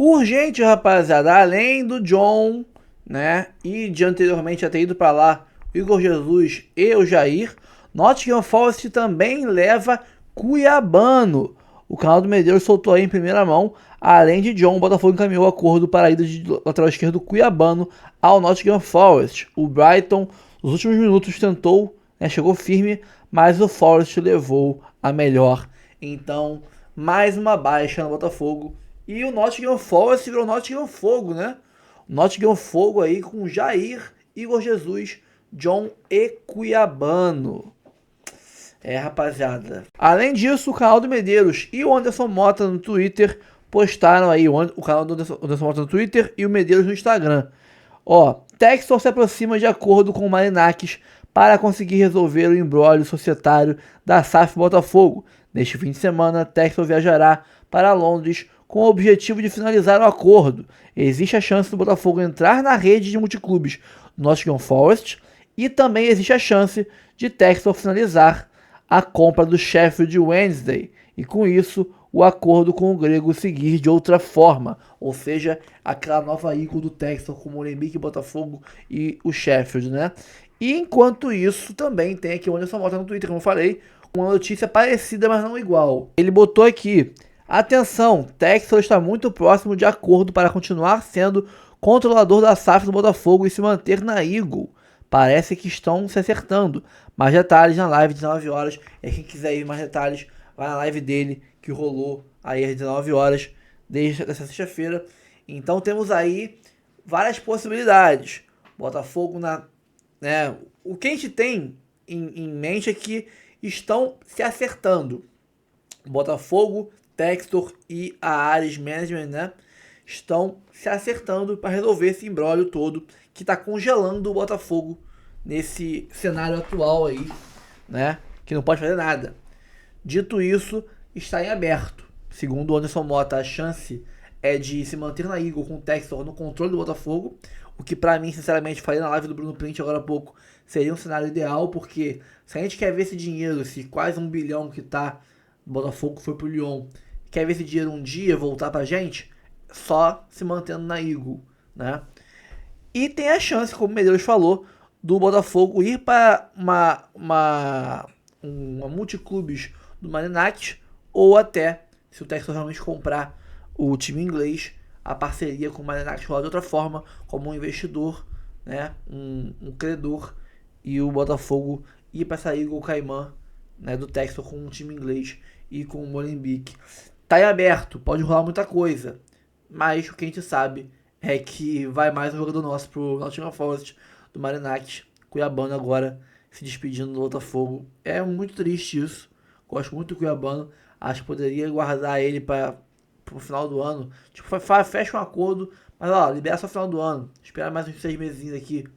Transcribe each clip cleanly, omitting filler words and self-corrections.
Urgente, rapaziada, além do John, né, e de anteriormente já ter ido para lá o Igor Jesus e o Jair, Nottingham Forest também leva Cuiabano. O canal do Medeiros soltou aí em primeira mão, além de John, o Botafogo encaminhou o acordo para a ida de lateral esquerdo Cuiabano ao Nottingham Forest. O Brighton, nos últimos minutos, tentou, né, chegou firme, mas o Forest levou a melhor. Então, mais uma baixa no Botafogo. E o Nottingham Forest virou Nottingham Fogo, né? O Nottingham Fogo aí com Jair, Igor Jesus, John e Cuiabano. Rapaziada. Além disso, o canal do Medeiros e o Anderson Mota no Twitter postaram aí o canal do Anderson Mota no Twitter e o Medeiros no Instagram. Ó, Textor se aproxima de acordo com o Marinakis para conseguir resolver o imbróglio societário da SAF Botafogo. Neste fim de semana, Textor viajará para Londres com o objetivo de finalizar o acordo. Existe a chance do Botafogo entrar na rede de multiclubes do Nottingham Forest e também existe a chance de Textor finalizar a compra do Sheffield Wednesday e com isso o acordo com o grego seguir de outra forma, ou seja, aquela nova ícone do Textor com o Molenbeek, Botafogo e o Sheffield, né? E enquanto isso também tem aqui o Anderson Mota no Twitter, como eu falei, uma notícia parecida, mas não igual. Ele botou aqui: atenção, Textor está muito próximo de acordo para continuar sendo controlador da SAF do Botafogo e se manter na Eagle. Parece que estão se acertando. Mais detalhes na live de 19 horas. E quem quiser ir mais detalhes, vai na live dele, que rolou aí às 19 horas, desde essa sexta-feira. Então temos aí várias possibilidades. Botafogo né? O que a gente tem em mente é que estão se acertando. Botafogo, Textor e a Ares Management, né, estão se acertando para resolver esse imbróglio todo que está congelando o Botafogo nesse cenário atual aí, né, que não pode fazer nada. Dito isso, está em aberto. Segundo o Anderson Mota, a chance é de se manter na Eagle com o Textor no controle do Botafogo, o que para mim, sinceramente, falei na live do Bruno Print agora há pouco, seria um cenário ideal, porque se a gente quer ver esse dinheiro, esse quase 1 bilhão que tá o Botafogo foi pro Lyon, quer ver esse dinheiro um dia voltar pra gente, só se mantendo na Eagle, né? E tem a chance, como o Medeiros falou, do Botafogo ir para uma multiclubes do Marinakis, ou até, se o Textor realmente comprar o time inglês, a parceria com o Marinakis rolar de outra forma, como um investidor, né, um credor, e o Botafogo ir para essa Eagle Caimã, né, do Textor com um time inglês e com o Molenbeek. Tá em aberto, pode rolar muita coisa, mas o que a gente sabe é que vai mais um jogador nosso pro Nottingham Forest, do Marinakis, Cuiabano agora se despedindo do Botafogo. É muito triste isso, gosto muito do Cuiabano, acho que poderia guardar ele para pro final do ano, tipo, fecha um acordo, mas ó, libera só no final do ano, espera mais uns 6 meses aqui.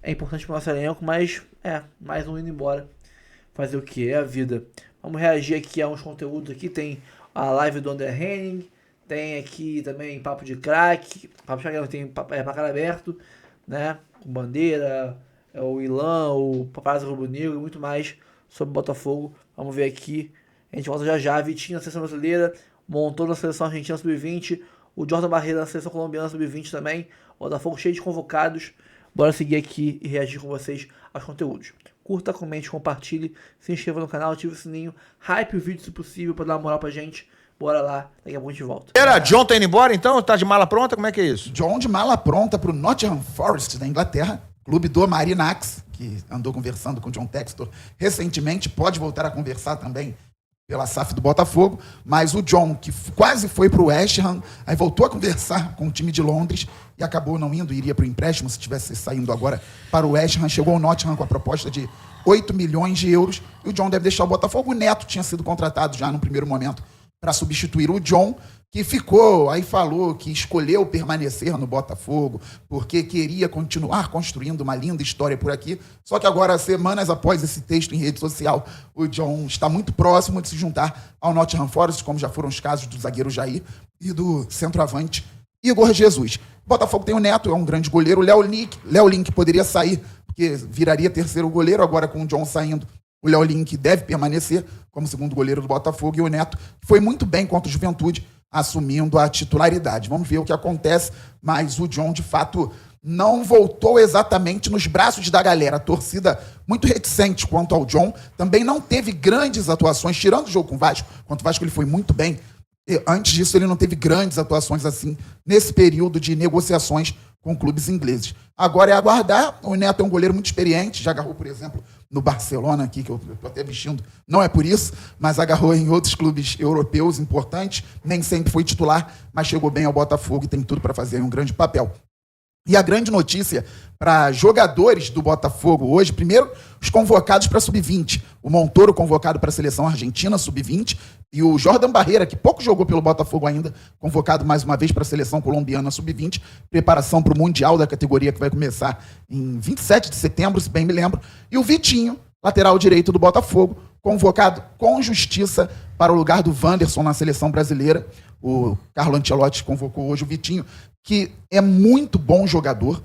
É importante pro nosso elenco, mas mais um indo embora. Fazer o que? É a vida. Vamos reagir aqui a uns conteúdos aqui. Tem a live do André Henning. Tem aqui também Papo de Crack. Papo de Crack não tem placar aberto, né? Com Bandeira, o Ilan, o Paparazzo Rubro Negro e muito mais sobre Botafogo. Vamos ver aqui. A gente volta já já. Vitinho na seleção brasileira. Montou na seleção argentina sub-20. O Jordan Barreira na seleção colombiana sub-20 também. Botafogo cheio de convocados. Bora seguir aqui e reagir com vocês aos conteúdos. Curta, comente, compartilhe, se inscreva no canal, ative o sininho, hype o vídeo se possível pra dar uma moral pra gente. Bora lá, daqui a pouco a gente volta. John tá indo embora então? Tá de mala pronta? Como é que é isso? John de mala pronta pro Nottingham Forest da Inglaterra, clube do Marinakis, que andou conversando com o John Textor recentemente, pode voltar a conversar também pela SAF do Botafogo, mas o John, que quase foi pro West Ham, aí voltou a conversar com o time de Londres e acabou não indo, iria pro empréstimo se estivesse saindo agora para o West Ham, chegou ao Nottingham com a proposta de 8 milhões de euros, e o John deve deixar o Botafogo. O Neto tinha sido contratado já no primeiro momento para substituir o John, que ficou, aí falou que escolheu permanecer no Botafogo porque queria continuar construindo uma linda história por aqui. Só que agora, semanas após esse texto em rede social, o John está muito próximo de se juntar ao Nottingham Forest, como já foram os casos do zagueiro Jair e do centroavante Igor Jesus. O Botafogo tem o Neto, é um grande goleiro. Léo Link poderia sair, porque viraria terceiro goleiro, agora com o John saindo. O Léo Link deve permanecer como segundo goleiro do Botafogo, e o Neto foi muito bem contra o Juventude, assumindo a titularidade. Vamos ver o que acontece, mas o John, de fato, não voltou exatamente nos braços da galera. A torcida muito reticente quanto ao John. Também não teve grandes atuações, tirando o jogo com o Vasco. Quanto o Vasco ele foi muito bem. E antes disso, ele não teve grandes atuações assim, nesse período de negociações com clubes ingleses. Agora é aguardar. O Neto é um goleiro muito experiente. Já agarrou, por exemplo, no Barcelona, aqui, que eu estou até vestindo. Não é por isso, mas agarrou em outros clubes europeus importantes. Nem sempre foi titular, mas chegou bem ao Botafogo e tem tudo para fazer um grande papel. E a grande notícia para jogadores do Botafogo hoje, primeiro, os convocados para Sub-20. O Montoro convocado para a seleção argentina Sub-20 e o Jordan Barreira, que pouco jogou pelo Botafogo ainda, convocado mais uma vez para a seleção colombiana Sub-20, preparação para o Mundial da categoria que vai começar em 27 de setembro, se bem me lembro. E o Vitinho, lateral direito do Botafogo, convocado com justiça para o lugar do Wanderson na seleção brasileira. O Carlo Ancelotti convocou hoje o Vitinho, que é muito bom jogador.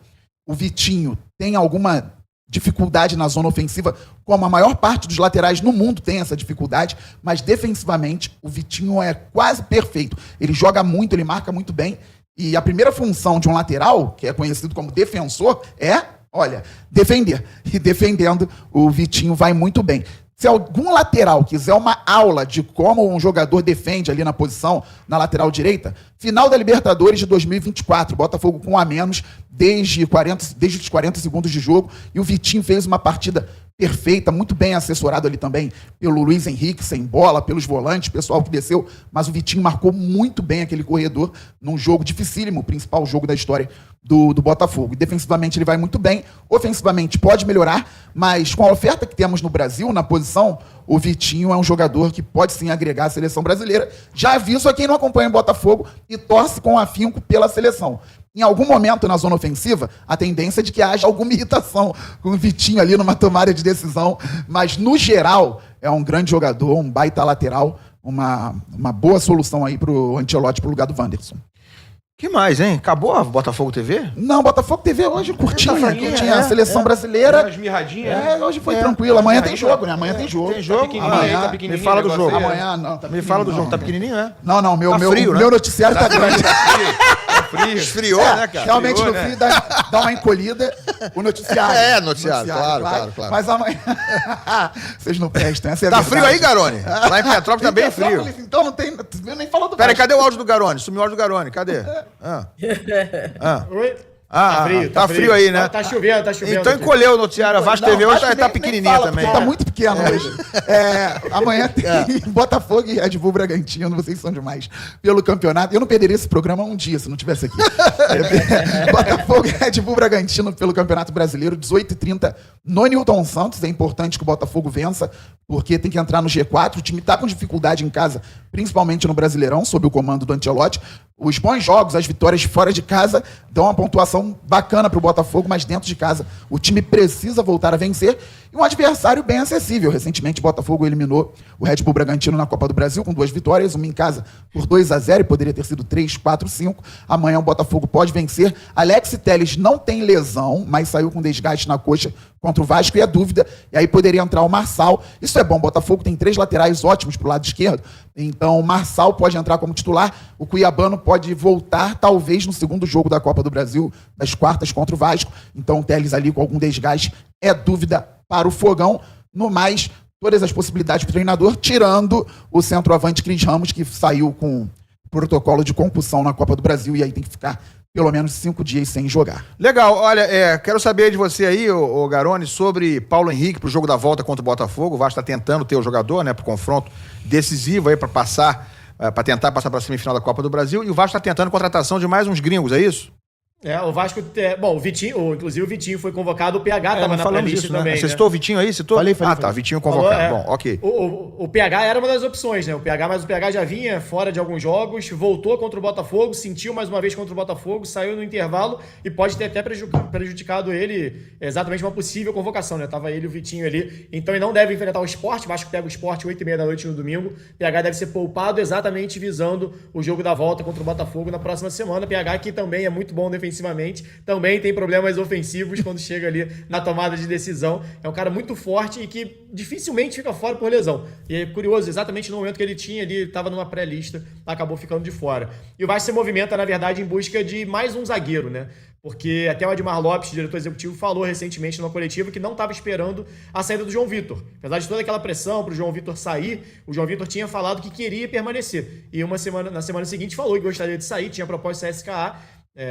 O Vitinho tem alguma dificuldade na zona ofensiva, como a maior parte dos laterais no mundo tem essa dificuldade, mas defensivamente o Vitinho é quase perfeito. Ele joga muito, ele marca muito bem, e a primeira função de um lateral, que é conhecido como defensor, é, olha, defender. E defendendo, o Vitinho vai muito bem. Se algum lateral quiser uma aula de como um jogador defende ali na posição, na lateral direita, final da Libertadores de 2024, Botafogo com um a menos desde os 40 segundos de jogo, e o Vitinho fez uma partida perfeita, muito bem assessorado ali também pelo Luiz Henrique, sem bola, pelos volantes, pessoal que desceu, mas o Vitinho marcou muito bem aquele corredor num jogo dificílimo, o principal jogo da história do Botafogo. E defensivamente ele vai muito bem, ofensivamente pode melhorar, mas com a oferta que temos no Brasil, na posição, o Vitinho é um jogador que pode sim agregar a seleção brasileira. Já aviso a quem não acompanha o Botafogo e torce com afinco pela seleção. Em algum momento na zona ofensiva, a tendência é de que haja alguma irritação com o Vitinho ali numa tomada de decisão, mas no geral é um grande jogador, um baita lateral, uma boa solução aí pro Ancelotti pro lugar do Wanderson. Que mais, hein? Acabou a Botafogo TV? Não, Botafogo TV hoje curtinha fraquinha, a seleção brasileira. Umas mirradinhas. Hoje foi tranquilo. Amanhã tem jogo, né? Amanhã tem jogo. Tem jogo? Amanhã. Tá pequenininho Me fala do o jogo. negócio aí. Amanhã não. Tá Me fala do pequenininho, jogo. Tá pequenininho, é? Não, Tá frio, né? meu noticiário tá grande. Frio. Esfriou, né, cara? Realmente Esfriou, no né? frio dá uma encolhida o noticiário. É, noticiário, claro. Mas amanhã... Vocês não prestam, essa é a Tá verdade. frio aí, Garone? Lá em Petrópolis tá bem frio. Petrópolis, então não tem... Eu nem falou do Pera aí, Vasco. cadê o áudio do Garone? Sumiu o áudio do Garone, cadê? Oi? Tá frio aí, né? Tá chovendo. Então aqui. encolheu o noticiário. A Vasco TV hoje Vasco tá nem pequenininha fala, também. porque tá muito pequeno hoje. Amanhã tem Botafogo e Red Bull Bragantino, vocês são demais. Pelo campeonato. Eu não perderia esse programa um dia se não tivesse aqui. Botafogo e Red Bull Bragantino pelo Campeonato Brasileiro, 18h30 no Newton Santos. É importante que o Botafogo vença, porque tem que entrar no G4. O time tá com dificuldade em casa, principalmente no Brasileirão, sob o comando do Ancelotti. Os bons jogos, as vitórias fora de casa, dão uma pontuação bacana para o Botafogo, mas dentro de casa o time precisa voltar a vencer. E um adversário bem acessível. Recentemente o Botafogo eliminou o Red Bull Bragantino na Copa do Brasil com 2 vitórias, uma em casa por 2-0 e poderia ter sido 3, 4, 5. Amanhã o Botafogo pode vencer. Alex Telles não tem lesão, mas saiu com desgaste na coxa contra o Vasco e é dúvida. E aí poderia entrar o Marçal. Isso é bom, o Botafogo tem 3 laterais ótimos pro lado esquerdo. Então o Marçal pode entrar como titular. O Cuiabano pode voltar, talvez, no segundo jogo da Copa do Brasil, das quartas contra o Vasco. Então o Telles ali com algum desgaste é dúvida para o Fogão. No mais, todas as possibilidades para o treinador, tirando o centroavante Cris Ramos, que saiu com protocolo de concussão na Copa do Brasil e aí tem que ficar pelo menos 5 dias sem jogar. Legal, olha, quero saber de você aí, ô Garone, sobre Paulo Henrique pro jogo da volta contra o Botafogo. O Vasco tá tentando ter o jogador, né, pro confronto decisivo aí para passar, para tentar passar para a semifinal da Copa do Brasil. E o Vasco tá tentando contratação de mais uns gringos, é isso? O Vasco... Bom, o Vitinho, inclusive o Vitinho foi convocado, o PH tava na playlist também. Né? Você citou o Vitinho aí? Citou? Falei. Tá, Vitinho convocado. Falou, Bom, ok. O PH era uma das opções, né? Mas o PH já vinha fora de alguns jogos, voltou contra o Botafogo, sentiu mais uma vez contra o Botafogo, saiu no intervalo e pode ter até prejudicado ele exatamente uma possível convocação, né? Tava ele e o Vitinho ali. Então ele não deve enfrentar o Sport. O Vasco pega o Sport 8h30 da noite no domingo. PH deve ser poupado exatamente visando o jogo da volta contra o Botafogo na próxima semana. PH que também é muito bom defensivamente. defensivamente, também tem problemas ofensivos quando chega ali na tomada de decisão. É um cara muito forte e que dificilmente fica fora por lesão. E é curioso, exatamente no momento que ele tinha ali, estava numa pré-lista, acabou ficando de fora. E o Vasco se movimenta, na verdade, em busca de mais um zagueiro, né? Porque até o Admar Lopes, diretor executivo, falou recentemente numa coletiva que não estava esperando a saída do João Vitor. Apesar de toda aquela pressão para o João Vitor sair, o João Vitor tinha falado que queria permanecer. E na semana seguinte falou que gostaria de sair, tinha proposta CSKA,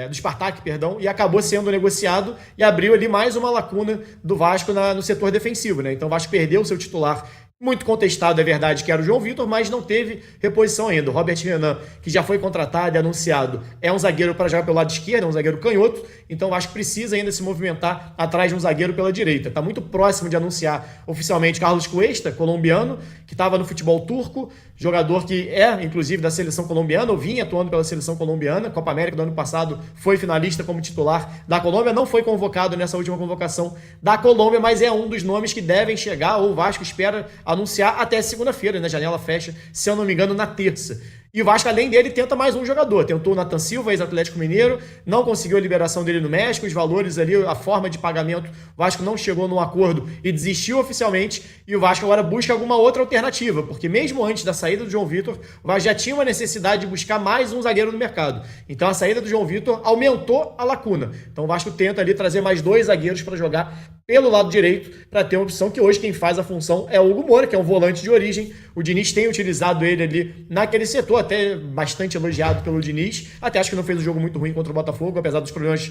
do Spartak, perdão, e acabou sendo negociado e abriu ali mais uma lacuna do Vasco no setor defensivo, né? Então o Vasco perdeu o seu titular, muito contestado, é verdade, que era o João Vitor, mas não teve reposição ainda. O Robert Renan, que já foi contratado e anunciado, é um zagueiro para jogar pelo lado esquerdo, é um zagueiro canhoto, então o Vasco precisa ainda se movimentar atrás de um zagueiro pela direita. Está muito próximo de anunciar oficialmente Carlos Cuesta, colombiano, que estava no futebol turco, jogador que é, inclusive, da seleção colombiana, ou vinha atuando pela seleção colombiana. Copa América do ano passado foi finalista como titular da Colômbia, não foi convocado nessa última convocação da Colômbia, mas é um dos nomes que devem chegar, ou o Vasco espera anunciar até segunda-feira, né? A janela fecha, se eu não me engano, na terça. E o Vasco, além dele, tenta mais um jogador. Tentou o Nathan Silva, ex-Atlético Mineiro, não conseguiu a liberação dele no México, os valores ali, a forma de pagamento, o Vasco não chegou num acordo e desistiu oficialmente, e o Vasco agora busca alguma outra alternativa, porque mesmo antes da saída do João Vitor, o Vasco já tinha uma necessidade de buscar mais um zagueiro no mercado. Então a saída do João Vitor aumentou a lacuna. Então o Vasco tenta ali trazer mais 2 zagueiros para jogar pelo lado direito, para ter uma opção que hoje quem faz a função é o Hugo Moura, que é um volante de origem. O Diniz tem utilizado ele ali naquele setor, até bastante elogiado pelo Diniz. Até acho que não fez um jogo muito ruim contra o Botafogo, apesar dos problemas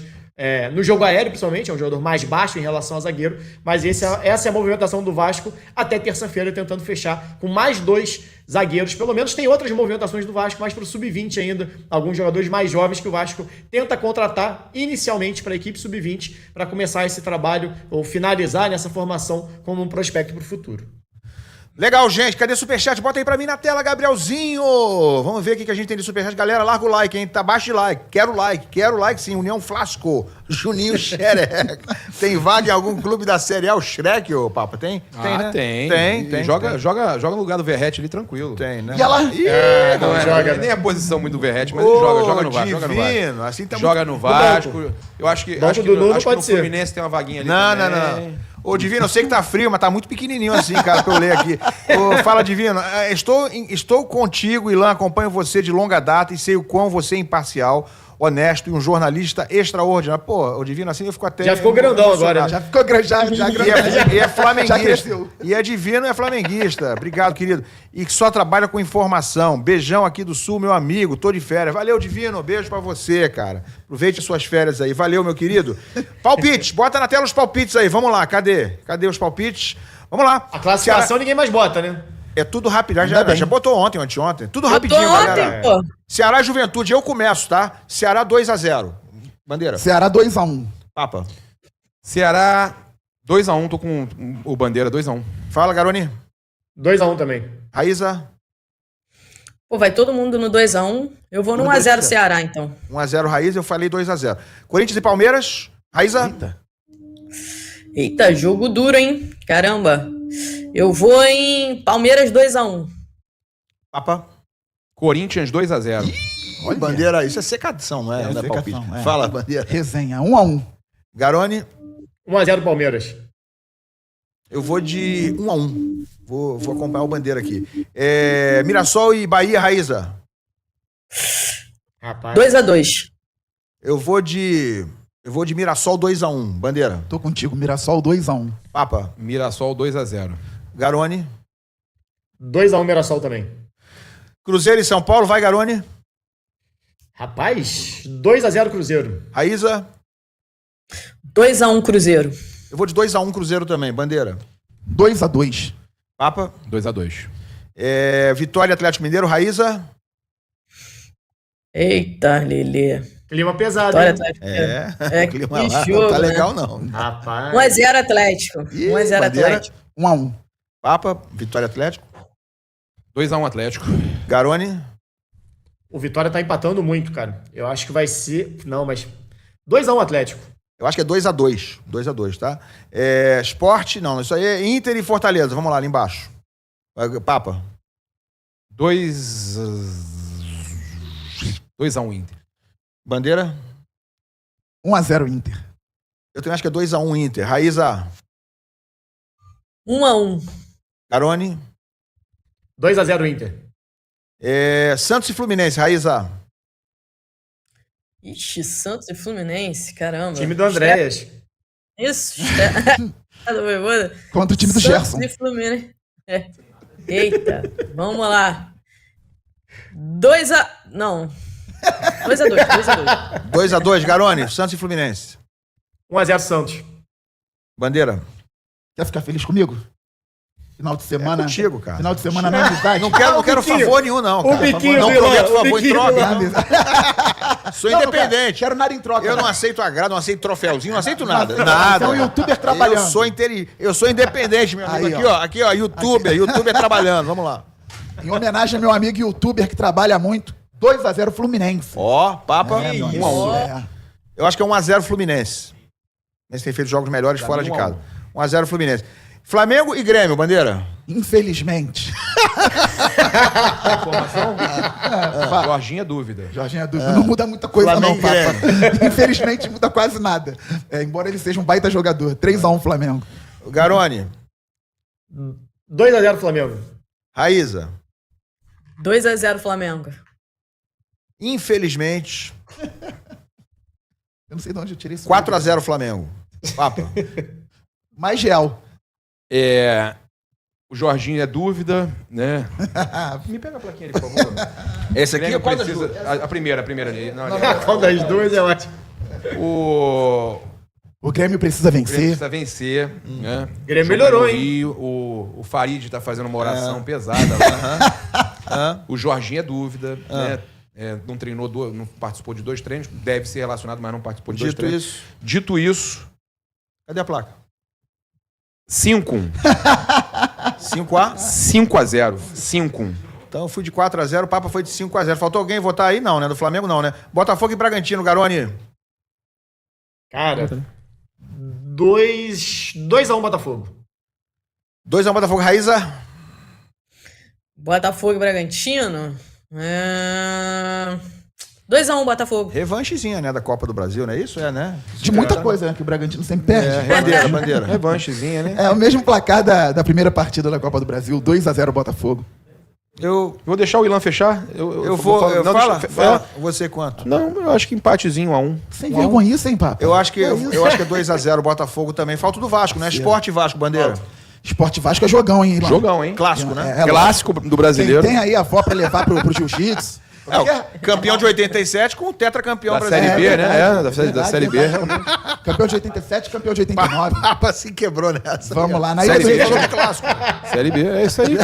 no jogo aéreo, principalmente. É um jogador mais baixo em relação a zagueiro. Mas essa é a movimentação do Vasco até terça-feira, tentando fechar com mais 2 zagueiros. Pelo menos tem outras movimentações do Vasco, mais para o sub-20 ainda. Alguns jogadores mais jovens que o Vasco tenta contratar inicialmente para a equipe sub-20 para começar esse trabalho ou finalizar nessa formação como um prospecto para o futuro. Legal, gente. Cadê o superchat? Bota aí pra mim na tela, Gabrielzinho. Vamos ver o que a gente tem de superchat. Galera, larga o like, hein? Tá baixo de like. Quero like sim. União Flasco. Juninho Xerec. Tem vaga em algum clube da Série A? O Shrek, ô Papa? Tem? Tem, né? Tem. Joga no lugar do Verrete ali, tranquilo. Tem, né? E ela? Não joga, Nem a posição muito do Verrete, mas ele joga no Vasco. Divino. Assim tá joga no Vasco. Eu acho que no Fluminense tem uma vaguinha ali também. Não. Ô, Divino, eu sei que tá frio, mas tá muito pequenininho assim, cara, pra eu ler aqui. Ô, fala, Divino. Estou contigo, Ilan, acompanho você de longa data e sei o quão você é imparcial, honesto e um jornalista extraordinário. Pô, o Divino assim eu fico até... Já ficou grandão agora, né? Já ficou já E é flamenguista. Já cresceu. E é Divino e é flamenguista. Obrigado, querido. E que só trabalha com informação. Beijão aqui do Sul, meu amigo. Tô de férias. Valeu, Divino. Beijo pra você, cara. Aproveite as suas férias aí. Valeu, meu querido. Palpites. Bota na tela os palpites aí. Vamos lá. Cadê os palpites? Vamos lá. A classificação ninguém mais bota, né? É tudo rápido. Já botou ontem, anteontem. Tudo rapidinho, Botou galera. ontem, pô. Ceará e Juventude. Eu começo, tá? Ceará 2-0. Bandeira. Ceará 2-1. Papa. Ceará 2-1, tô com o Bandeira 2-1. Fala, Garoni. 2-1 também. Raíza. Pô, vai todo mundo no 2-1. Eu vou no 1x0 Ceará, então. 1-0 Raíza, eu falei 2-0. Corinthians e Palmeiras. Raíza. Eita, jogo duro, hein? Caramba. Eu vou em Palmeiras 2-1. Papa. Corinthians 2-0. Olha, Bandeira, isso é secação, não é? Não é palpite. secação, é. Fala, Bandeira. Resenha 1-1. Garoni. 1-0 Palmeiras. Eu vou de 1-1. Vou acompanhar o Bandeira aqui. Mirassol e Bahia, Raíza. Rapaz. 2-2. Eu vou de Mirassol 2-1. Bandeira. Tô contigo, Mirassol 2-1. Papa. Mirassol 2-0. Garoni. 2-1 Mirassol também. Cruzeiro e São Paulo, vai, Garoni. Rapaz, 2-0 Cruzeiro. Raíza. 2-1 Cruzeiro. Eu vou de 2-1 Cruzeiro também. Bandeira. 2-2. Papa. 2-2. Vitória e Atlético Mineiro, Raíza. Eita, Lelê. Clima pesado, Vitória hein? Atlético. O clima que lá jogo, não tá né? legal, não. Rapaz. 1x0 Atlético. Ih, 1x0 Bandeira. Atlético. 1-1. Papa. Vitória Atlético. 2-1 Atlético. Garoni. O Vitória tá empatando muito, cara. Eu acho que vai ser... Não, mas... 2-1 Atlético. Eu acho que é 2-2. 2-2, tá? Sport, não. Isso aí é Inter e Fortaleza. Vamos lá, ali embaixo. Papa. 2-1 Inter. Bandeira. 1x0 Inter. Eu também acho que é 2x1 Inter. Raíza. 1x1. Garoni. 2x0 Inter. Santos e Fluminense. Raíza. Ixi, Santos e Fluminense, caramba. Time do Andréas. Isso, do Voivoda. Contra o time do Gerson. Santos e Fluminense. Eita, vamos lá. 2x... Não. 2x2. 2x2, Garoni. Santos e Fluminense. 1x0 Santos. Bandeira. Quer ficar feliz comigo? Final de semana. Contigo, cara. Final de semana na amizade. Não quero favor nenhum, não. O biquinho, não prometo favor em troca. Não. Sou Não, independente. Quero nada em troca. Eu não aceito agrado, não aceito troféuzinho, não aceito nada. Você Nada. é um youtuber trabalhando. Eu sou independente, meu amigo. Aí, Aqui, ó, youtuber trabalhando. Vamos lá. Em homenagem ao meu amigo youtuber que trabalha muito, 2x0 Fluminense. Ó, Papa, meu amigo. 1x1. É. Eu acho que é 1x0 Fluminense. Mas tem feito jogos melhores fora de casa. 1x0 Fluminense. Flamengo e Grêmio, Bandeira. Infelizmente. Informação? Jorginho é dúvida. Jorginho é dúvida. Não muda muita coisa, Flamengo não, Papa. Infelizmente, muda quase nada. Embora ele seja um baita jogador. 3x1 Flamengo. Garoni. 2x0 Flamengo. Raíza. 2x0 Flamengo. Infelizmente, Eu não sei de onde eu tirei isso. 4x0 Flamengo. Papa. Mais gel. O Jorginho é dúvida, né? Me pega a plaquinha ali, por favor. Esse aqui é qual das precisa... duas? A primeira ali. Não, ali. Qual das duas é ótimo. O Grêmio precisa O Grêmio vencer. precisa vencer. Né? O Grêmio Jogo melhorou, no hein? Rio, o Farid tá fazendo uma oração pesada lá. O Jorginho é dúvida, né? Não treinou, não participou de 2 treinos, deve ser relacionado, mas não participou de 2 treinos. Dito isso, Cadê a placa? 5-1. 5A? 5-0. 5-1. Então eu fui de 4x0, o Papa foi de 5x0. Faltou alguém votar aí? Não, né? Do Flamengo não, né? Botafogo e Bragantino, Garoni. Cara, 2x1 Botafogo. 2x1 Botafogo, Raíza. Botafogo e Bragantino. 2x1 Botafogo. Revanchezinha, né? Da Copa do Brasil, não é isso? É, né? De muita coisa, né? Que o Bragantino sempre perde. Bandeira. Revanchezinha, né? É o mesmo placar da primeira partida da Copa do Brasil. 2x0 Botafogo. Eu Vou deixar o Ilan fechar. vou falar. Não, fala. deixa- Você quanto? Não, eu acho que empatezinho 1-1. Sem vergonhice, hein, Papa? Eu acho que é 2x0 Botafogo também. Falta o do Vasco, né? Esporte e Vasco, Bandeira. Esporte Vasco é jogão, hein, Ilan? Jogão, hein? Clássico, né? Clássico do brasileiro. Quem tem aí a avó pra levar pro jiu-jitsu? O campeão de 87 com o tetracampeão Da Série brasileiro. B, né? Da Série B. Campeão de 87, campeão de 89. Papa se quebrou nessa. Vamos lá, na Ilha Série do B. Retiro. Falou do clássico. Série B, é isso aí.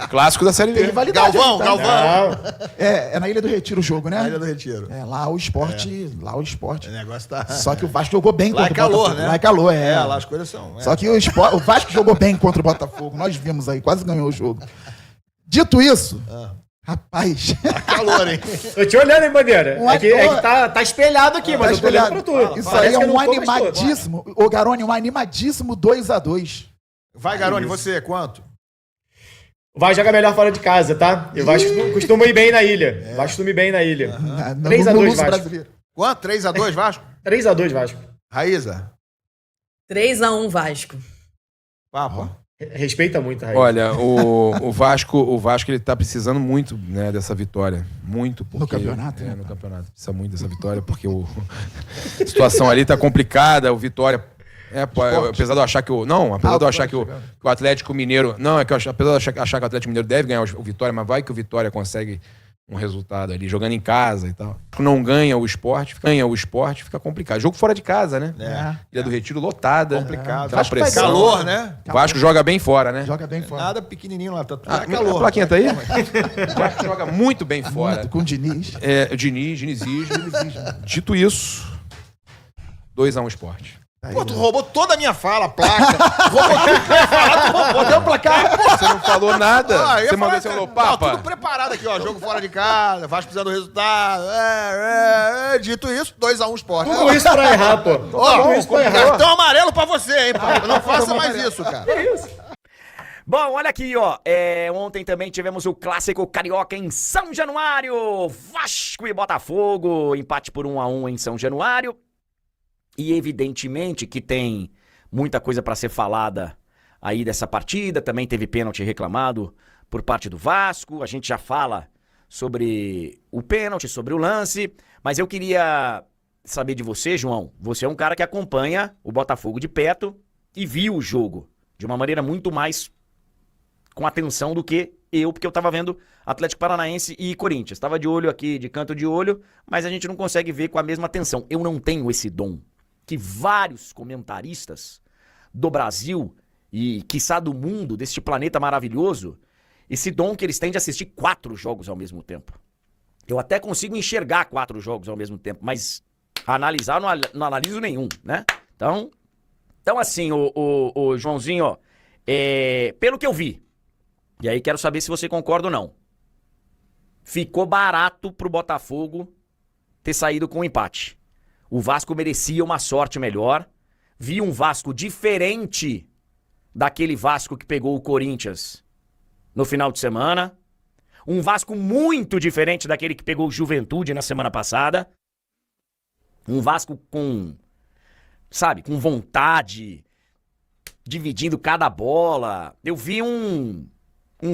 Clássico da Série Tem B. rivalidade. Galvão, aí, tá? Galvão. É na Ilha do Retiro o jogo, né? Na Ilha do Retiro. Lá o esporte. Lá o esporte. O negócio tá... Só que o Vasco jogou bem Lá é contra o calor, Botafogo. né? Lá é calor, lá as coisas são... Só que o Vasco jogou bem contra o Botafogo. Nós vimos aí, quase ganhou o jogo. Dito isso, rapaz, calor, hein? Tô te olhando, hein, Bandeira? É que tá espelhado aqui, mas eu tô olhando pra tu. isso Parece aí é que eu um não tô, mas tô. animadíssimo. Ô, Garoni, um animadíssimo 2x2. Vai, Garoni, você, quanto? Vai jogar melhor fora de casa, tá? Eu costuma ir bem na ilha. Vai costuma ir bem na ilha. 3x2 Vasco. Quanto? 3x2 Vasco? 3x2 Vasco. Raíza. 3x1 Vasco. Papa. Respeita muito, Raíssa. Olha, o Vasco ele tá precisando muito, né, dessa vitória. Muito. Porque, No campeonato, né? No campeonato. Precisa muito dessa vitória, porque a situação ali tá complicada. O Vitória... apesar de eu achar que o Atlético Mineiro... Não, apesar de eu achar que o Atlético Mineiro deve ganhar o Vitória, mas vai que o Vitória consegue um resultado ali, jogando em casa e tal. Não ganha o Sport, fica complicado. Jogo fora de casa, né? Ilha do Retiro lotada. Complicado. Aquela pressão. Calor, né? O Vasco joga bem fora, né? Joga bem fora. Nada pequenininho lá, tá tudo A plaquinha tá aí? O Vasco joga muito bem fora. Muito, com o Diniz. O Dinizismo. Dito isso, 2x1 Sport. Pô, tu roubou toda a minha fala, a placa. Roubou tudo que eu ia falar, tu roubou, deu o placar. Você não falou nada. Você Você falou, Papa. tudo preparado aqui, ó. Jogo fora de casa, Vasco precisando do resultado. Dito isso, 2x1 Sport. Tudo isso pra errar, pô. Tudo isso pra errar. Cartão amarelo pra você, hein, pô. Não faça mais isso, cara. Bom, olha aqui, ó. Ontem também tivemos o clássico carioca em São Januário. Vasco e Botafogo. Empate por 1x1 em São Januário. E evidentemente que tem muita coisa para ser falada aí dessa partida. Também teve pênalti reclamado por parte do Vasco. A gente já fala sobre o pênalti, sobre o lance. Mas eu queria saber de você, João. Você é um cara que acompanha o Botafogo de perto e viu o jogo de uma maneira muito mais com atenção do que eu, porque eu tava vendo Atlético Paranaense e Corinthians. Tava de olho aqui, de canto de olho, mas a gente não consegue ver com a mesma atenção. Eu não tenho esse dom que vários comentaristas do Brasil e, quiçá, do mundo, deste planeta maravilhoso, esse dom que eles têm de assistir 4 jogos ao mesmo tempo. Eu até consigo enxergar 4 jogos ao mesmo tempo, mas analisar não analiso nenhum, né? Então assim, o Joãozinho, ó, pelo que eu vi, e aí quero saber se você concorda ou não, ficou barato pro Botafogo ter saído com um empate. O Vasco merecia uma sorte melhor. Vi um Vasco diferente daquele Vasco que pegou o Corinthians no final de semana. Um Vasco muito diferente daquele que pegou o Juventude na semana passada. Um Vasco com, sabe, com vontade, dividindo cada bola. Eu vi um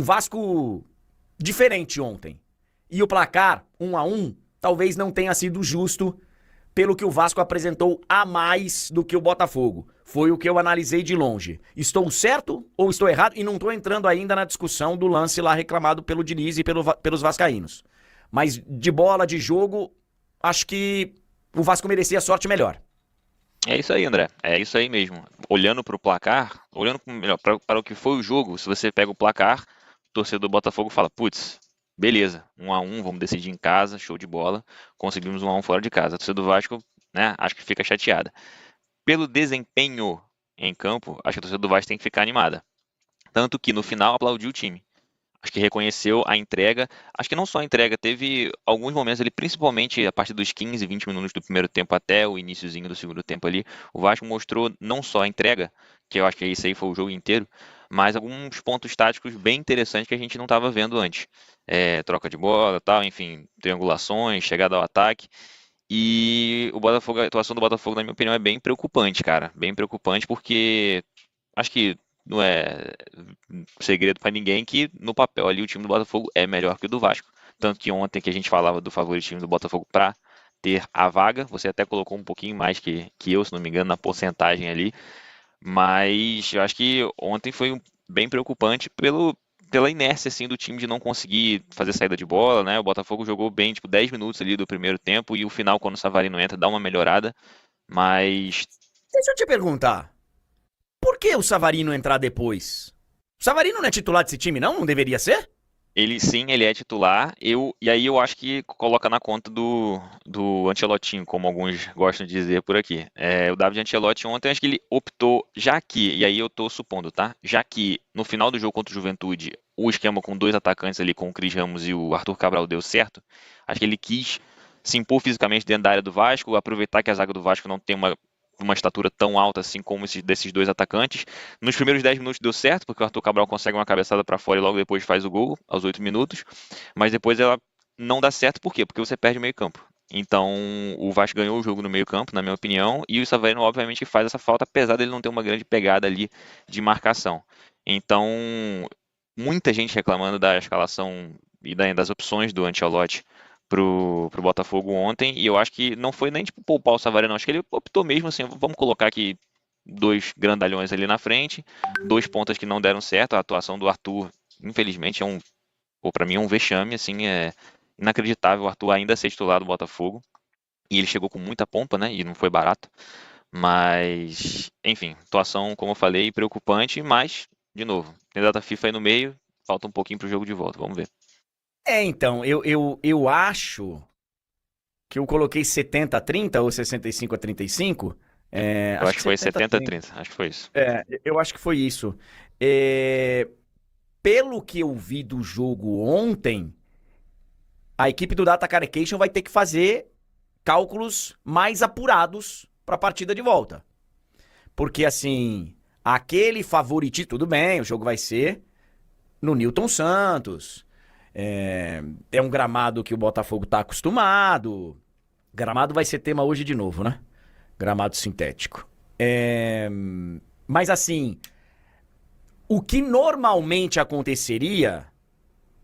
Vasco diferente ontem. E o placar, 1-1, talvez não tenha sido justo pelo que o Vasco apresentou a mais do que o Botafogo. Foi o que eu analisei de longe. Estou certo ou estou errado? E não estou entrando ainda na discussão do lance lá reclamado pelo Diniz e pelos vascaínos. Mas de bola, de jogo, acho que o Vasco merecia a sorte melhor. É isso aí, André. É isso aí mesmo. Olhando para o placar, olhando melhor para o que foi o jogo, se você pega o placar, o torcedor do Botafogo fala, putz, beleza, 1-1, vamos decidir em casa, show de bola, conseguimos 1-1 fora de casa. A torcida do Vasco, né, acho que fica chateada. Pelo desempenho em campo, acho que a torcida do Vasco tem que ficar animada. Tanto que no final aplaudiu o time. Acho que reconheceu a entrega. Acho que não só a entrega, teve alguns momentos ali, principalmente a partir dos 15, 20 minutos do primeiro tempo até o iniciozinho do segundo tempo ali, o Vasco mostrou não só a entrega, que eu acho que isso aí foi o jogo inteiro, mas alguns pontos táticos bem interessantes que a gente não estava vendo antes. Troca de bola, tal, enfim, triangulações, chegada ao ataque. E o Botafogo, a atuação do Botafogo, na minha opinião, é bem preocupante, cara. Bem preocupante porque acho que não é segredo para ninguém que no papel ali o time do Botafogo é melhor que o do Vasco. Tanto que ontem que a gente falava do favoritismo do Botafogo para ter a vaga, você até colocou um pouquinho mais que eu, se não me engano, na porcentagem ali. Mas eu acho que ontem foi bem preocupante pela inércia assim, do time de não conseguir fazer saída de bola, né? O Botafogo jogou bem, tipo, 10 minutos ali do primeiro tempo e o final, quando o Savarino entra, dá uma melhorada. Mas Deixa eu te perguntar. Por que o Savarino entrar depois? O Savarino não é titular desse time, não? Não deveria ser? ele é titular, e aí eu acho que coloca na conta do Ancelotinho, como alguns gostam de dizer por aqui. O David Ancelotti ontem, acho que ele optou, já que, e aí eu tô supondo, tá? Já que no final do jogo contra o Juventude, o esquema com 2 atacantes ali, com o Cris Ramos e o Arthur Cabral deu certo, acho que ele quis se impor fisicamente dentro da área do Vasco, aproveitar que a zaga do Vasco não tem uma estatura tão alta assim como desses 2 atacantes. Nos primeiros 10 minutos deu certo, porque o Arthur Cabral consegue uma cabeçada para fora e logo depois faz o gol, aos 8 minutos. Mas depois ela não dá certo, por quê? Porque você perde o meio campo. Então o Vasco ganhou o jogo no meio campo, na minha opinião, e o Savarino obviamente faz essa falta, apesar dele não ter uma grande pegada ali de marcação. Então, muita gente reclamando da escalação e das opções do Ancelotti pro Botafogo ontem, e eu acho que não foi nem tipo poupar o Savarino, acho que ele optou mesmo assim, vamos colocar aqui 2 grandalhões ali na frente, 2 pontas que não deram certo. A atuação do Arthur, infelizmente, para mim é um vexame, assim, é inacreditável o Arthur ainda ser titular do Botafogo, e ele chegou com muita pompa, né, e não foi barato, mas, enfim, atuação, como eu falei, preocupante, mas, de novo, tem data FIFA aí no meio, falta um pouquinho pro jogo de volta, vamos ver. Então, eu acho que eu coloquei 70-30 ou 65-35. Eu acho que foi 70-30, acho que foi isso. Eu acho que foi isso. Pelo que eu vi do jogo ontem, a equipe do Data Carecation vai ter que fazer cálculos mais apurados para a partida de volta. Porque, assim, aquele favoritismo, tudo bem, o jogo vai ser no Newton Santos. É um gramado que o Botafogo tá acostumado. Gramado vai ser tema hoje de novo, né? Gramado sintético. Mas assim, o que normalmente aconteceria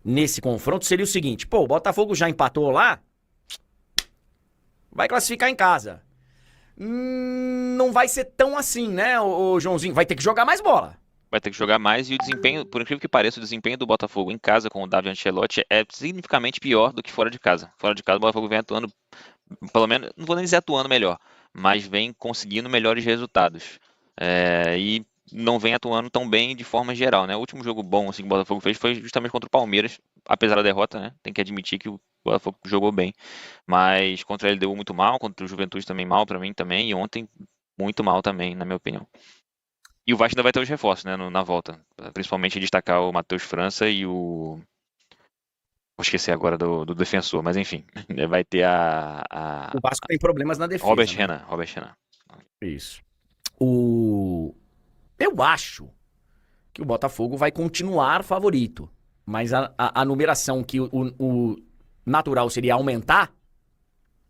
nesse confronto seria o seguinte: pô, o Botafogo já empatou lá, vai classificar em casa. Não vai ser tão assim, né, o Joãozinho? Vai ter que jogar mais bola. Vai ter que jogar mais e o desempenho, por incrível que pareça, o desempenho do Botafogo em casa com o Davi Ancelotti é significativamente pior do que fora de casa. Fora de casa o Botafogo vem atuando, pelo menos, não vou nem dizer atuando melhor, mas vem conseguindo melhores resultados. E não vem atuando tão bem de forma geral, né? O último jogo bom assim, que o Botafogo fez foi justamente contra o Palmeiras, apesar da derrota, né? Tem que admitir que o Botafogo jogou bem. Mas contra ele deu muito mal, contra o Juventude também mal pra mim também, e ontem muito mal também, na minha opinião. E o Vasco ainda vai ter os reforços, né, na volta. Principalmente destacar o Matheus França e o... Vou esquecer agora do defensor, mas enfim. Vai ter O Vasco tem problemas na defesa. Robert né? Renan. Isso. Eu acho que o Botafogo vai continuar favorito. Mas a numeração que o natural seria aumentar,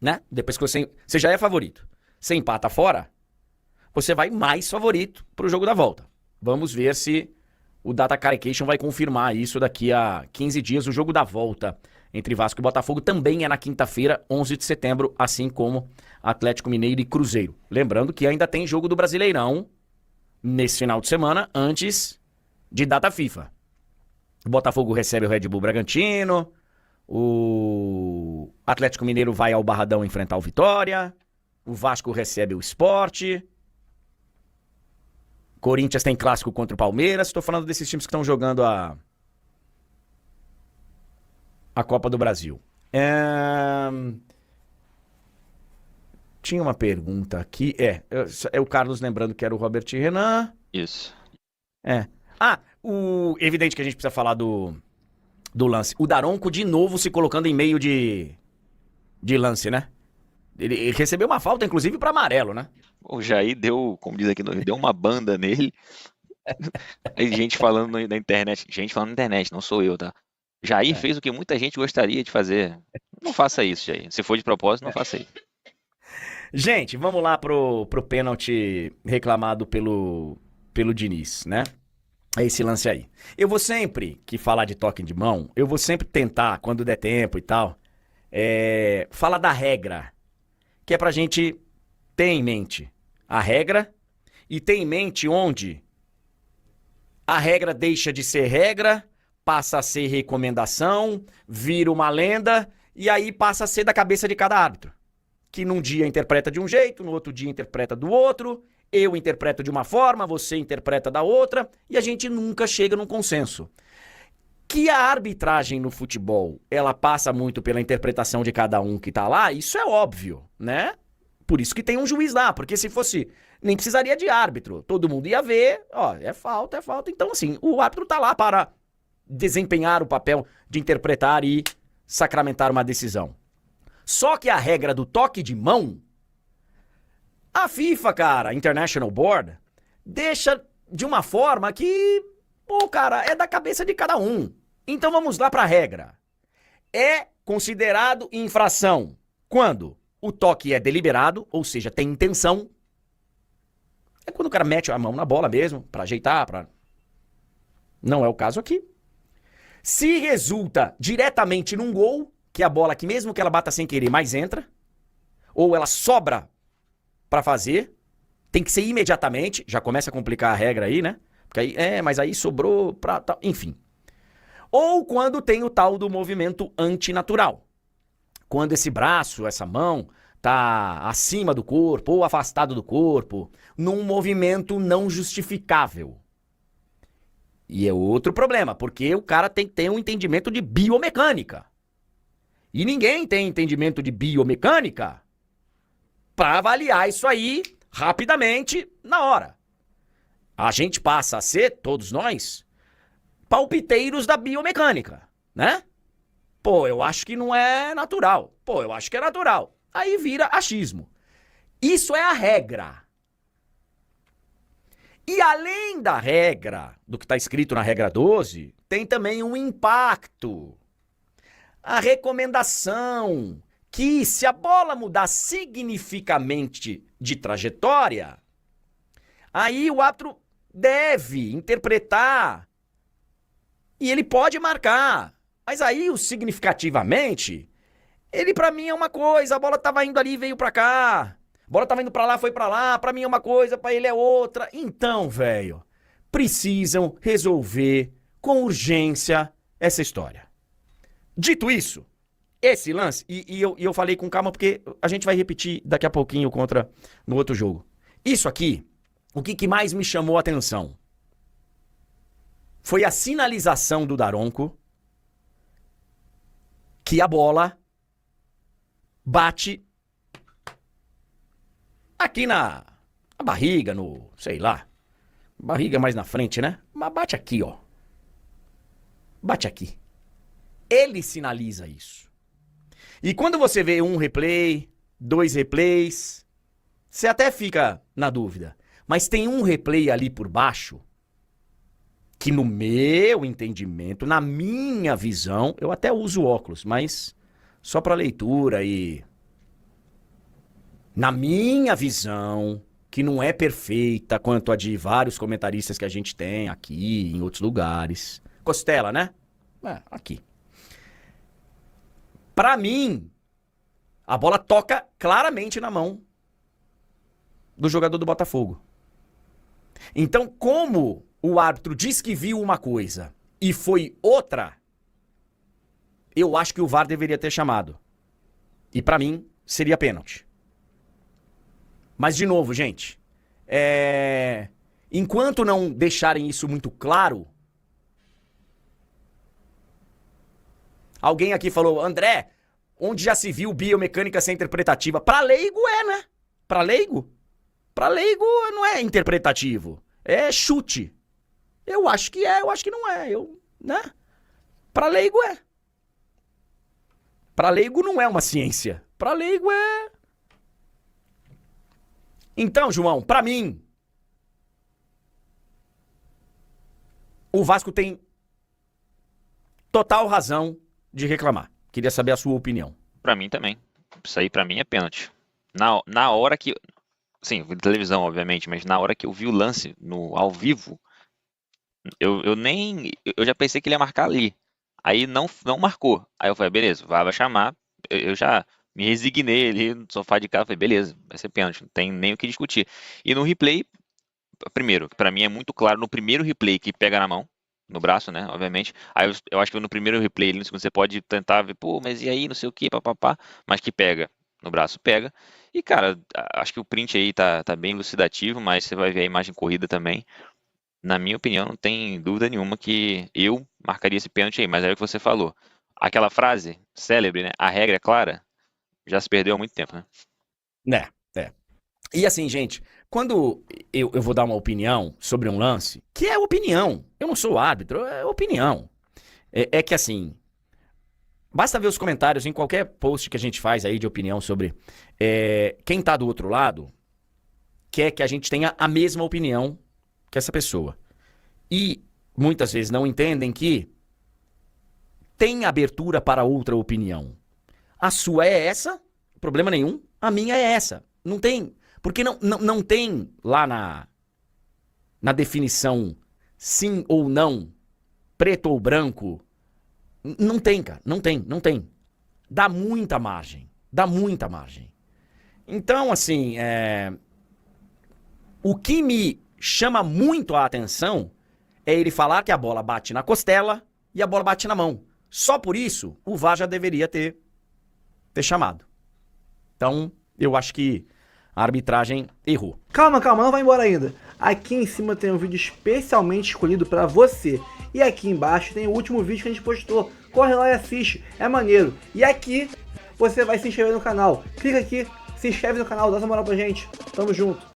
né? Depois que você já é favorito. Você empata fora, você vai mais favorito para o jogo da volta. Vamos ver se o Data Carication vai confirmar isso daqui a 15 dias. O jogo da volta entre Vasco e Botafogo também é na quinta-feira, 11 de setembro, assim como Atlético Mineiro e Cruzeiro. Lembrando que ainda tem jogo do Brasileirão nesse final de semana, antes de data FIFA. O Botafogo recebe o Red Bull Bragantino, o Atlético Mineiro vai ao Barradão enfrentar o Vitória, o Vasco recebe o Sport, Corinthians tem clássico contra o Palmeiras. Estou falando desses times que estão jogando a Copa do Brasil. Tinha uma pergunta aqui. É o Carlos lembrando que era o Robert Renan. Isso. Evidente que a gente precisa falar do lance. O Daronco de novo se colocando em meio de lance, né? Ele recebeu uma falta, inclusive, para amarelo, né? O Jair deu, como diz aqui no Rio, deu uma banda nele. Aí gente falando na internet. Gente falando na internet, não sou eu, tá? Jair fez o que muita gente gostaria de fazer. Não faça isso, Jair. Se for de propósito, não faça isso. Gente, vamos lá pro pênalti reclamado pelo Diniz, né? É esse lance aí. Eu vou sempre que falar de toque de mão, eu vou sempre tentar, quando der tempo e tal, falar da regra, que é pra gente ter em mente a regra e ter em mente onde a regra deixa de ser regra, passa a ser recomendação, vira uma lenda e aí passa a ser da cabeça de cada árbitro. Que num dia interpreta de um jeito, no outro dia interpreta do outro, eu interpreto de uma forma, você interpreta da outra, e a gente nunca chega num consenso. Que a arbitragem no futebol, ela passa muito pela interpretação de cada um que tá lá, isso é óbvio, né? Por isso que tem um juiz lá, porque se fosse, nem precisaria de árbitro, todo mundo ia ver, é falta. Então assim, o árbitro tá lá para desempenhar o papel de interpretar e sacramentar uma decisão. Só que a regra do toque de mão, a FIFA, cara, International Board, deixa de uma forma que, cara, é da cabeça de cada um. Então vamos lá pra regra. É considerado infração quando o toque é deliberado, ou seja, tem intenção. É quando o cara mete a mão na bola mesmo, pra ajeitar, Não é o caso aqui. Se resulta diretamente num gol, que é a bola que mesmo que ela bata sem querer, mais entra, ou ela sobra pra fazer, tem que ser imediatamente, já começa a complicar a regra aí, né? Porque aí, mas aí sobrou pra... enfim. Ou quando tem o tal do movimento antinatural. Quando esse braço, essa mão, tá acima do corpo ou afastado do corpo, num movimento não justificável. E é outro problema, porque o cara tem que ter um entendimento de biomecânica. E ninguém tem entendimento de biomecânica para avaliar isso aí rapidamente, na hora. A gente passa a ser, todos nós, palpiteiros da biomecânica, né? Eu acho que não é natural. Eu acho que é natural. Aí vira achismo. Isso é a regra. E além da regra, do que está escrito na regra 12, tem também um impacto. A recomendação, que se a bola mudar significativamente de trajetória, aí o árbitro deve interpretar e ele pode marcar. Mas aí o significativamente, ele pra mim é uma coisa, a bola tava indo ali e veio pra cá. A bola tava indo pra lá, foi pra lá, pra mim é uma coisa, pra ele é outra. Então, velho, precisam resolver com urgência essa história. Dito isso, esse lance, e eu falei com calma porque a gente vai repetir daqui a pouquinho no outro jogo. Isso aqui, o que mais me chamou a atenção foi a sinalização do Daronco que a bola bate aqui na barriga, sei lá, barriga mais na frente, né? Mas bate aqui, ó. Bate aqui. Ele sinaliza isso. E quando você vê um replay, 2 replays, você até fica na dúvida. Mas tem um replay ali por baixo que no meu entendimento, na minha visão, eu até uso óculos, mas só para leitura e... Na minha visão, que não é perfeita quanto a de vários comentaristas que a gente tem aqui, em outros lugares. Costela, né? Aqui. Pra mim, a bola toca claramente na mão do jogador do Botafogo. Então, como o árbitro diz que viu uma coisa e foi outra, eu acho que o VAR deveria ter chamado. E pra mim, seria pênalti. Mas, de novo, gente, enquanto não deixarem isso muito claro... Alguém aqui falou, André, onde já se viu biomecânica ser interpretativa? Pra leigo né? Pra leigo? Pra leigo não é interpretativo, é chute. Eu acho que eu acho que não é, né? Pra leigo é. Pra leigo não é uma ciência, pra leigo é... Então, João, pra mim, o Vasco tem total razão de reclamar. Queria saber a sua opinião. Pra mim também. Isso aí pra mim é pênalti. Na hora que... Sim, vi televisão, obviamente, mas na hora que eu vi o lance ao vivo, eu já pensei que ele ia marcar ali. Aí não marcou. Aí eu falei, beleza, vai chamar. Eu já me resignei ali no sofá de casa, falei, beleza, vai ser pênalti, não tem nem o que discutir. E no replay, primeiro, pra mim é muito claro, no primeiro replay que pega na mão, no braço, né, obviamente. Aí eu acho que no primeiro replay, no segundo, você pode tentar ver, pô, mas e aí, não sei o que, papapá, mas que pega no braço, pega. E, cara, acho que o print aí tá bem elucidativo, mas você vai ver a imagem corrida também. Na minha opinião, não tem dúvida nenhuma que eu marcaria esse pênalti aí, mas é o que você falou. Aquela frase célebre, né, a regra é clara, já se perdeu há muito tempo, né? É. E assim, gente, quando eu vou dar uma opinião sobre um lance, que é opinião, eu não sou árbitro, é opinião. É que assim, basta ver os comentários em qualquer post que a gente faz aí de opinião sobre quem tá do outro lado quer que a gente tenha a mesma opinião que essa pessoa. E muitas vezes não entendem que tem abertura para outra opinião. A sua é essa, problema nenhum, a minha é essa. Não tem... Porque não tem lá na definição sim ou não, preto ou branco. Não tem, cara. Não tem. Dá muita margem. Então, assim, o que me chama muito a atenção é ele falar que a bola bate na costela e a bola bate na mão. Só por isso, o VAR já deveria ter chamado. Então, eu acho que a arbitragem errou. Calma, não vai embora ainda. Aqui em cima tem um vídeo especialmente escolhido pra você. E aqui embaixo tem o último vídeo que a gente postou. Corre lá e assiste, é maneiro. E aqui você vai se inscrever no canal. Clica aqui, se inscreve no canal, dá essa moral pra gente. Tamo junto.